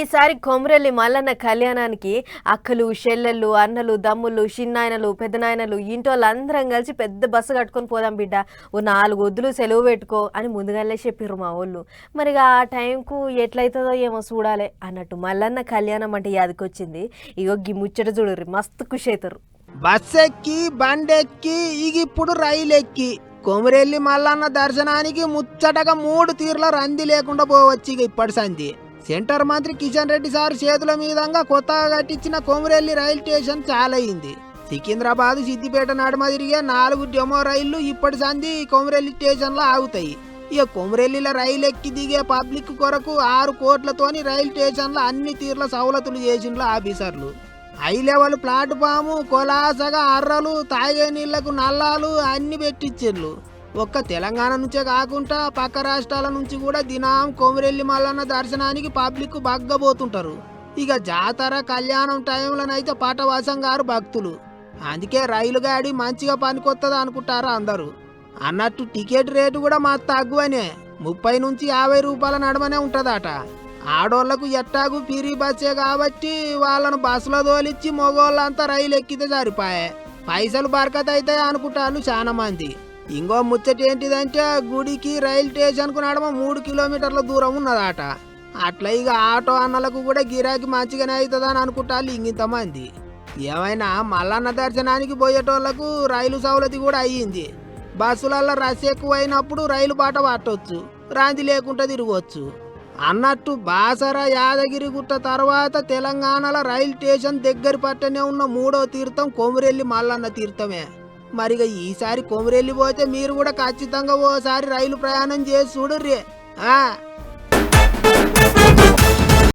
ఈసారి కొమరెల్లి మల్లన్న కళ్యాణానికి అక్కలు, చెల్లెళ్ళు, అన్నలు, దమ్ముళ్ళు, చిన్నాయనలు, పెద్దనాయనలు ఇంటోళ్ళందరం కలిసి పెద్ద బస్సు కట్టుకొని పోదాం బిడ్డ. ఓ 4 వద్దులు సెలవు పెట్టుకో అని ముందుగానే చెప్పిర్రు మా వాళ్ళు. మరి ఆ టైంకు ఎట్లయితుందో ఏమో చూడాలి అన్నట్టు మల్లన్న కళ్యాణం అంటే యాదకొచ్చింది. ఇగో గి ముచ్చట చూడుర్రి, మస్తు ఖుషి అవుతారు. బస్ ఎక్కి బండెక్కి ఇప్పుడు రైలు ఎక్కి కొమరెల్లి మల్లన్న దర్శనానికి ముచ్చటగా 3 తీర్ల రంది లేకుండా పోవచ్చు. ఇప్పటి సంధి సెంటర్ మంత్రి కిషన్ రెడ్డి సార్ చేతుల మీదంగా కొత్తగా కట్టించిన కొమరెల్లి రైలు స్టేషన్ చాలా అయింది. సికింద్రాబాద్ సిద్దిపేట నడుమ తిరిగే 4 డెమో రైళ్లు ఇప్పటి సంధి కొమరెల్లి స్టేషన్ లో ఆగుతాయి. ఇక కొమరెల్లిలో రైలు ఎక్కి దిగే పబ్లిక్ కొరకు 6 కోట్లతోని రైలు స్టేషన్ లో అన్ని తీర్ల సౌలతులు చేసిండ్రు ఆఫీసర్లు. హై లెవెల్ ప్లాట్ఫాము, కొలాసగా అర్రలు, తాగే నీళ్లకు నల్లాలు అన్ని పెట్టించిండ్రు. ఒక్క తెలంగాణ నుంచే కాకుండా పక్క రాష్ట్రాల నుంచి కూడా దినం కొమరెల్లి మల్లన్న దర్శనానికి పబ్లిక్ బగ్గబోతుంటారు. ఇక జాతర కళ్యాణం టైంలోనైతే పటవాసం గారు భక్తులు. అందుకే రైలు గాడి మంచిగా పనికొత్తది అనుకుంటారు అందరూ. అన్నట్టు టికెట్ రేటు కూడా మా తక్కువనే, 30 నుంచి 50 రూపాయల నడమనే ఉంటదట. ఆడోళ్లకు ఎట్టాగు పిరి బస్సే కాబట్టి వాళ్ళను బస్సులో తోలిచ్చి మగోళ్ళంతా రైలు ఎక్కితే సరిపాయే, పైసలు బరకత అవుతాయి అనుకుంటారు చాలా మంది. ఇంకో ముచ్చట ఏంటిదంటే గుడికి రైలు స్టేషన్ కు నడమ 3 కిలోమీటర్ల దూరం ఉన్నదట. అట్లా ఇక ఆటో అన్నలకు కూడా గిరాకీ మంచిగానే అవుతుందని అనుకుంటారు ఇంతమంది. ఏమైనా మల్లన్న దర్శనానికి పోయేటోళ్లకు రైలు సౌలతి కూడా అయ్యింది. బస్సులలో రష్ ఎక్కువైనప్పుడు రైలు బాట పట్టొచ్చు, రాంది లేకుండా తిరగవచ్చు. అన్నట్టు బాసర యాదగిరి గుట్ట తర్వాత తెలంగాణలో రైలు స్టేషన్ దగ్గర పట్టనే ఉన్న 3వ తీర్థం కొమరెల్లి మల్లన్న తీర్థమే. మరిగా ఈసారి కొమరెల్లి పోతే మీరు కూడా ఖచ్చితంగా ఓసారి రైలు ప్రయాణం చేసి చూడుర్రి.